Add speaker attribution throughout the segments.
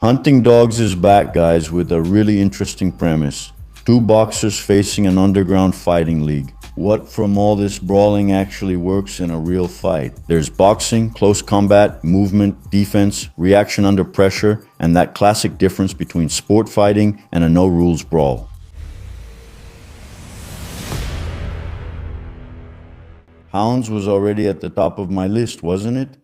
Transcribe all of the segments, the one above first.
Speaker 1: Hunting Dogs is back, guys, with a really interesting premise. Two boxers facing an underground fighting league. What from all this brawling actually works in a real fight? There's boxing, close combat, movement, defense, reaction under pressure, and that classic difference between sport fighting and a no-rules brawl. Hounds was already at the top of my list, wasn't it?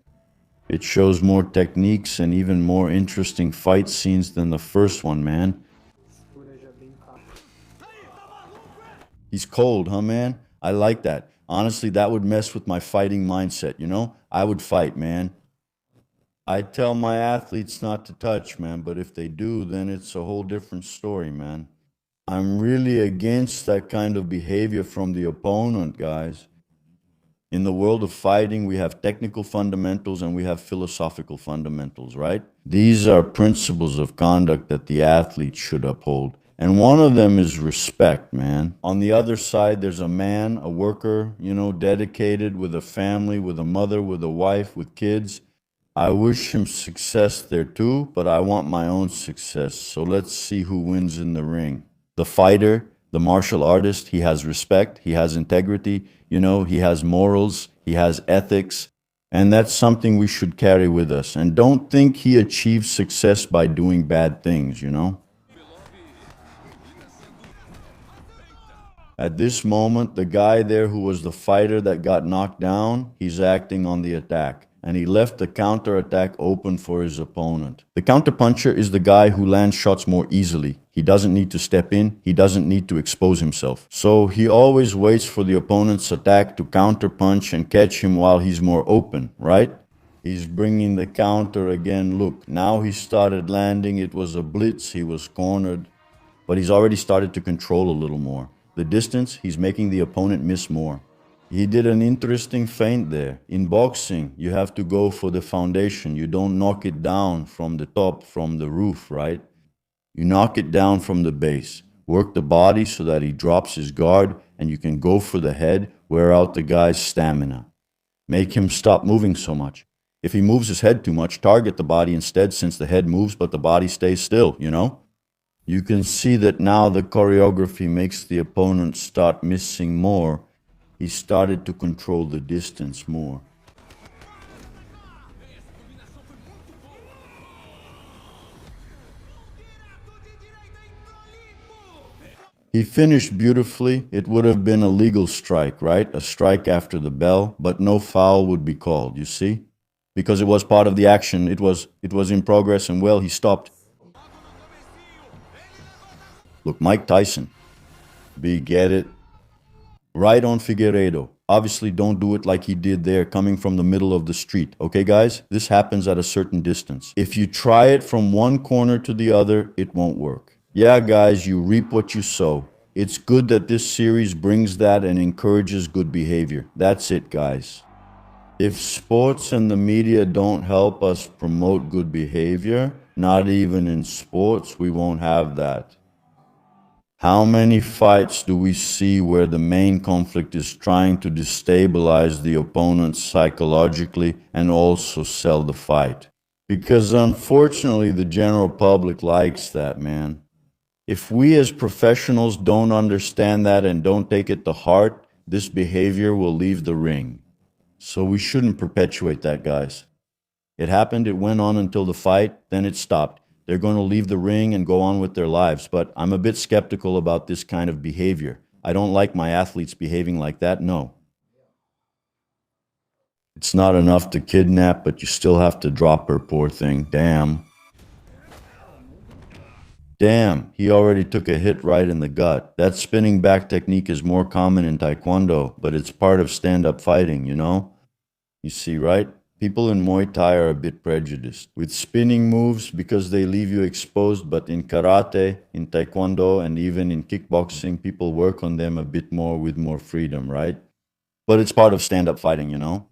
Speaker 1: It shows more techniques and even more interesting fight scenes than the first one, man. He's cold, huh, man? I like that. Honestly, that would mess with my fighting mindset, you know? I would fight, man. I tell my athletes not to touch, man, but if they do, then it's a whole different story, man. I'm really against that kind of behavior from the opponent, guys. In the world of fighting, we have technical fundamentals and we have philosophical fundamentals, right? These are principles of conduct that the athlete should uphold. And one of them is respect, man. On the other side, there's a man, a worker, dedicated with a family, with a mother, with a wife, with kids. I wish him success there too, but I want my own success. So let's see who wins in the ring. The fighter, the martial artist, he has respect, he has integrity, he has morals, he has ethics, and that's something we should carry with us. And don't think he achieves success by doing bad things. At this moment, the guy there who was the fighter that got knocked down, he's acting on the attack. And he left the counter-attack open for his opponent. The counterpuncher is the guy who lands shots more easily. He doesn't need to step in, he doesn't need to expose himself. So he always waits for the opponent's attack to counterpunch and catch him while he's more open, right? He's bringing the counter again. Look, now he started landing. It was a blitz, he was cornered. But he's already started to control a little more. The distance, he's making the opponent miss more. He did an interesting feint there. In boxing, you have to go for the foundation. You don't knock it down from the top, from the roof, right? You knock it down from the base. Work the body so that he drops his guard and you can go for the head, wear out the guy's stamina. Make him stop moving so much. If he moves his head too much, target the body instead since the head moves but the body stays still. You can see that now the choreography makes the opponent start missing more. He started to control the distance more. He finished beautifully. It would have been a legal strike, right? A strike after the bell, but no foul would be called, you see? Because it was part of the action. It was in progress and he stopped. Look, Mike Tyson. Get it? Right on Figueiredo. Obviously, don't do it like he did there, coming from the middle of the street. Okay, guys? This happens at a certain distance. If you try it from one corner to the other, it won't work. Yeah, guys, you reap what you sow. It's good that this series brings that and encourages good behavior. That's it, guys. If sports and the media don't help us promote good behavior, not even in sports, we won't have that. How many fights do we see where the main conflict is trying to destabilize the opponent psychologically and also sell the fight? Because unfortunately, the general public likes that, man. If we as professionals don't understand that and don't take it to heart, this behavior will leave the ring. So we shouldn't perpetuate that, guys. It happened, it went on until the fight, then it stopped. They're going to leave the ring and go on with their lives, but I'm a bit skeptical about this kind of behavior. I don't like my athletes behaving like that, no. It's not enough to kidnap, but you still have to drop her, poor thing. Damn. Damn, he already took a hit right in the gut. That spinning back technique is more common in Taekwondo, but it's part of stand-up fighting. You see, right? People in Muay Thai are a bit prejudiced with spinning moves because they leave you exposed, but in karate, in taekwondo, and even in kickboxing, people work on them a bit more with more freedom, right? But it's part of stand-up fighting.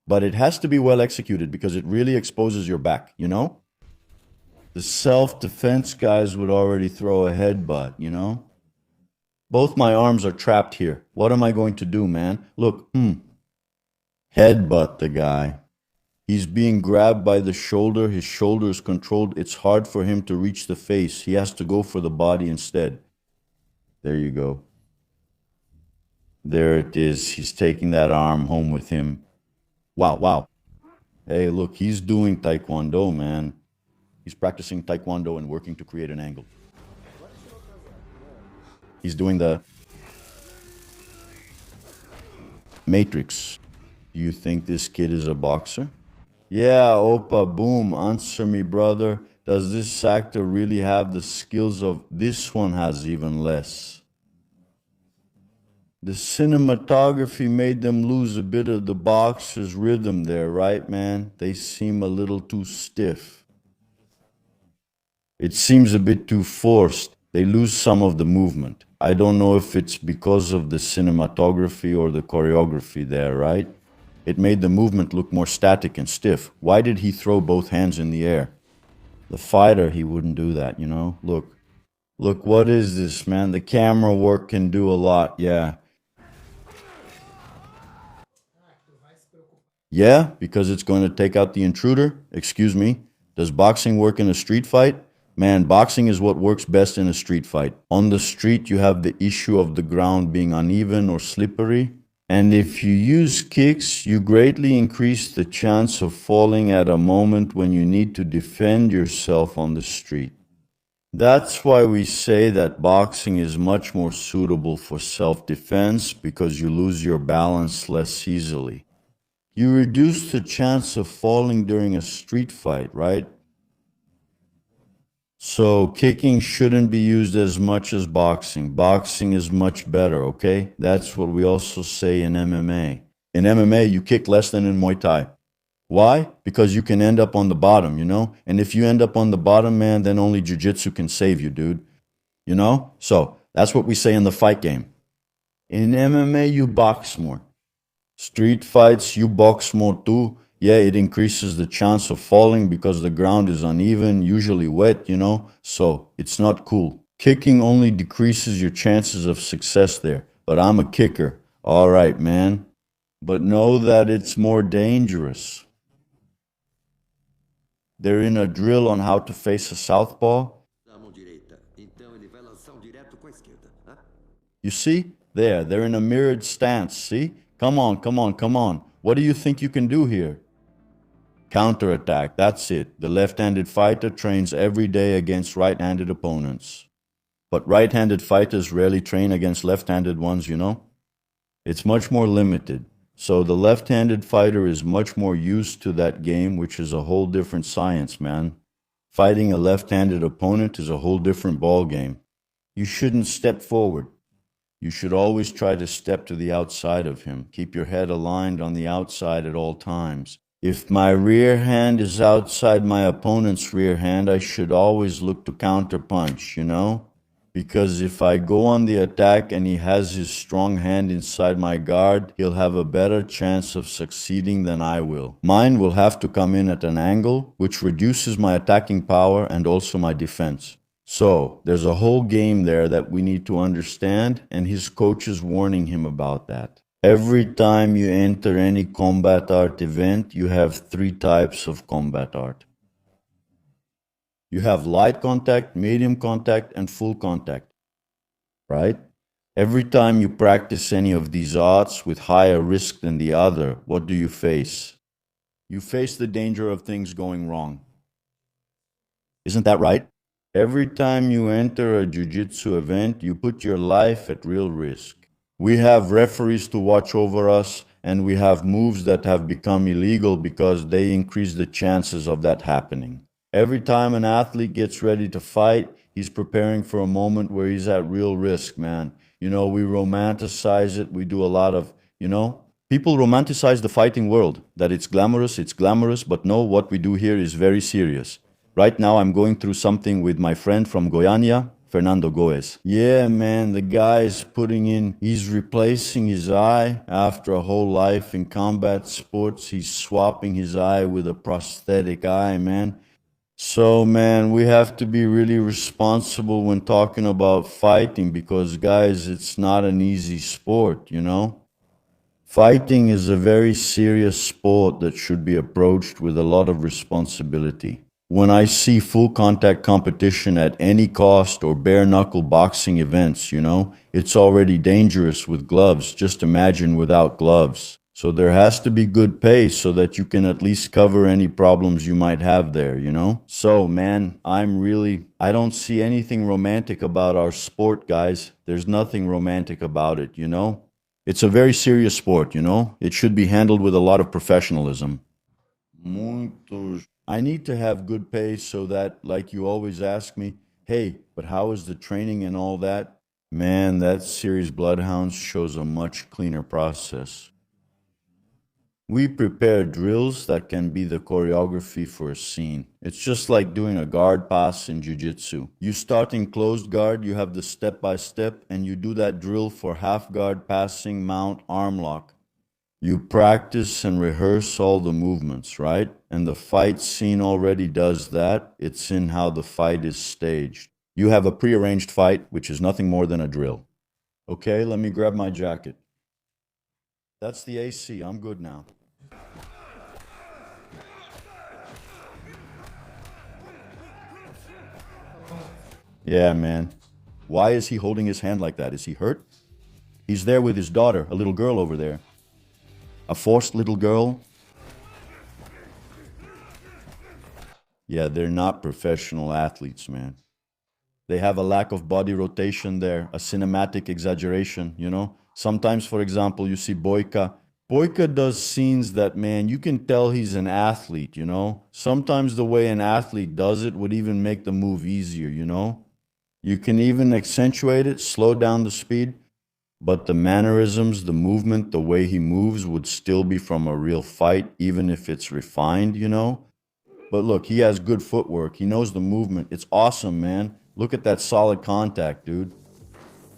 Speaker 1: But it has to be well executed because it really exposes your back. The self-defense guys would already throw a headbutt. Both my arms are trapped here. What am I going to do, man? Look, headbutt the guy. He's being grabbed by the shoulder. His shoulder is controlled. It's hard for him to reach the face. He has to go for the body instead. There you go. There it is. He's taking that arm home with him. Wow, wow. Hey, look, he's doing Taekwondo, man. He's practicing Taekwondo and working to create an angle. He's doing the Matrix. Do you think this kid is a boxer? Yeah, Opa, boom, answer me, brother. Does this actor really have the skills of this one? Has even less. The cinematography made them lose a bit of the boxer's rhythm there, right, man? They seem a little too stiff. It seems a bit too forced. They lose some of the movement. I don't know if it's because of the cinematography or the choreography there, right? It made the movement look more static and stiff. Why did he throw both hands in the air? The fighter, he wouldn't do that, you know? Look, what is this, man? The camera work can do a lot, yeah. Yeah, because it's going to take out the intruder? Excuse me. Does boxing work in a street fight? Man, boxing is what works best in a street fight. On the street, you have the issue of the ground being uneven or slippery. And if you use kicks, you greatly increase the chance of falling at a moment when you need to defend yourself on the street. That's why we say that boxing is much more suitable for self-defense because you lose your balance less easily. You reduce the chance of falling during a street fight, right? So kicking shouldn't be used as much as boxing. Boxing is much better, okay? That's what we also say in MMA. In MMA, you kick less than in Muay Thai. Why? Because you can end up on the bottom, you know? And if you end up on the bottom, man, then only jiu-jitsu can save you, dude. You know? So that's what we say in the fight game. In MMA, you box more. Street fights, you box more too. Yeah, it increases the chance of falling because the ground is uneven, usually wet, you know? So it's not cool. Kicking only decreases your chances of success there. But I'm a kicker. All right, man. But know that it's more dangerous. They're in a drill on how to face a southpaw. You see? There, they're in a mirrored stance, see? Come on, come on, come on. What do you think you can do here? Counterattack, that's it. The left-handed fighter trains every day against right-handed opponents. But right-handed fighters rarely train against left-handed ones, you know? It's much more limited. So the left-handed fighter is much more used to that game, which is a whole different science, man. Fighting a left-handed opponent is a whole different ball game. You shouldn't step forward. You should always try to step to the outside of him. Keep your head aligned on the outside at all times. If my rear hand is outside my opponent's rear hand, I should always look to counterpunch, you know? Because if I go on the attack and he has his strong hand inside my guard, he'll have a better chance of succeeding than I will. Mine will have to come in at an angle, which reduces my attacking power and also my defense. So, there's a whole game there that we need to understand, and his coach is warning him about that. Every time you enter any combat art event, you have 3 types of combat art. You have light contact, medium contact, and full contact, right? Every time you practice any of these arts with higher risk than the other, what do you face? You face the danger of things going wrong. Isn't that right? Every time you enter a jiu-jitsu event, you put your life at real risk. We have referees to watch over us, and we have moves that have become illegal because they increase the chances of that happening. Every time an athlete gets ready to fight, he's preparing for a moment where he's at real risk, man. You know, we romanticize it. We do a lot of, you know, people romanticize the fighting world, that it's glamorous, but no, what we do here is very serious. Right now, I'm going through something with my friend from Goiânia, Fernando Goes. Yeah, man, the guy is he's replacing his eye after a whole life in combat sports. He's swapping his eye with a prosthetic eye, man. So, man, we have to be really responsible when talking about fighting because, guys, it's not an easy sport, you know? Fighting is a very serious sport that should be approached with a lot of responsibility. When I see full contact competition at any cost or bare knuckle boxing events, it's already dangerous with gloves. Just imagine without gloves. So there has to be good pace so that you can at least cover any problems you might have there. So, man, I don't see anything romantic about our sport, guys. There's nothing romantic about it. It's a very serious sport. It should be handled with a lot of professionalism. Muitos. I need to have good pace so that, like you always ask me, hey, but how is the training and all that? Man, that series Bloodhounds shows a much cleaner process. We prepare drills that can be the choreography for a scene. It's just like doing a guard pass in jiu-jitsu. You start in closed guard, you have the step by step, and you do that drill for half guard, passing, mount, arm lock. You practice and rehearse all the movements, right? And the fight scene already does that. It's in how the fight is staged. You have a prearranged fight, which is nothing more than a drill. Okay, let me grab my jacket. That's the AC. I'm good now. Yeah, man. Why is he holding his hand like that? Is he hurt? He's there with his daughter, a little girl over there. A forced little girl? Yeah, they're not professional athletes, man. They have a lack of body rotation there, a cinematic exaggeration. Sometimes, for example, you see Boyka. Boyka does scenes that, man, you can tell he's an athlete. Sometimes the way an athlete does it would even make the move easier. You can even accentuate it, slow down the speed, but the mannerisms, the movement, the way he moves would still be from a real fight, even if it's refined. But look, he has good footwork. He knows the movement. It's awesome, man. Look at that solid contact, dude.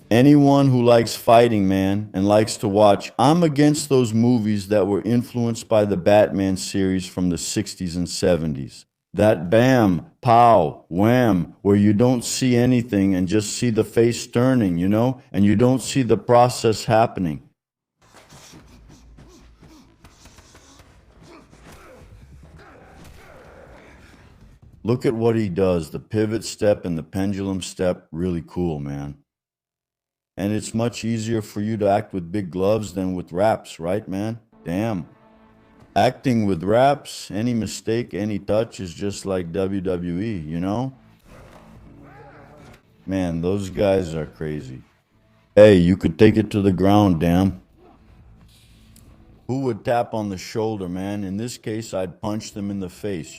Speaker 1: Anyone who likes fighting, man, and likes to watch, I'm against those movies that were influenced by the Batman series from the 60s and 70s. That bam, pow, wham, where you don't see anything and just see the face turning, and you don't see the process happening. Look at what he does, the pivot step and the pendulum step, really cool, man. And it's much easier for you to act with big gloves than with wraps, right, man? Damn. Acting with wraps, any mistake, any touch is just like WWE. Man, those guys are crazy. Hey, you could take it to the ground, damn. Who would tap on the shoulder, man? In this case, I'd punch them in the face.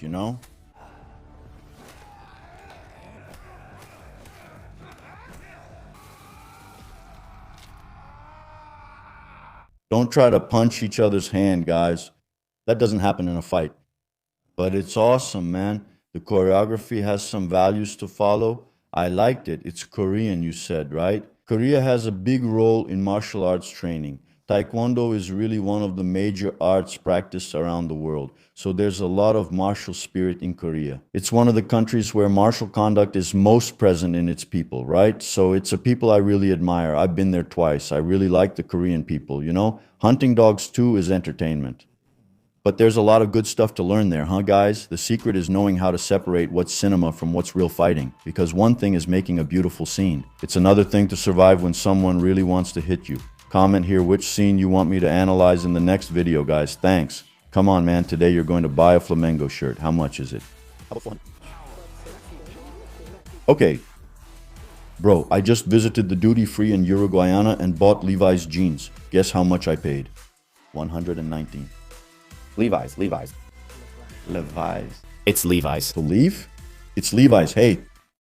Speaker 1: Don't try to punch each other's hand, guys. That doesn't happen in a fight. But it's awesome, man. The choreography has some values to follow. I liked it. It's Korean, you said, right? Korea has a big role in martial arts training. Taekwondo is really one of the major arts practiced around the world. So there's a lot of martial spirit in Korea. It's one of the countries where martial conduct is most present in its people, right? So it's a people I really admire. I've been there twice. I really like the Korean people. Hunting dogs too is entertainment. But there's a lot of good stuff to learn there, huh, guys? The secret is knowing how to separate what's cinema from what's real fighting. Because one thing is making a beautiful scene. It's another thing to survive when someone really wants to hit you. Comment here which scene you want me to analyze in the next video, guys. Thanks. Come on, man. Today you're going to buy a Flamengo shirt. How much is it? How about fun? Okay. Bro, I just visited the duty-free in Uruguayana and bought Levi's jeans. Guess how much I paid? 119.
Speaker 2: Levi's.
Speaker 1: Levi's.
Speaker 2: It's Levi's.
Speaker 1: The Leaf? It's Levi's. Hey,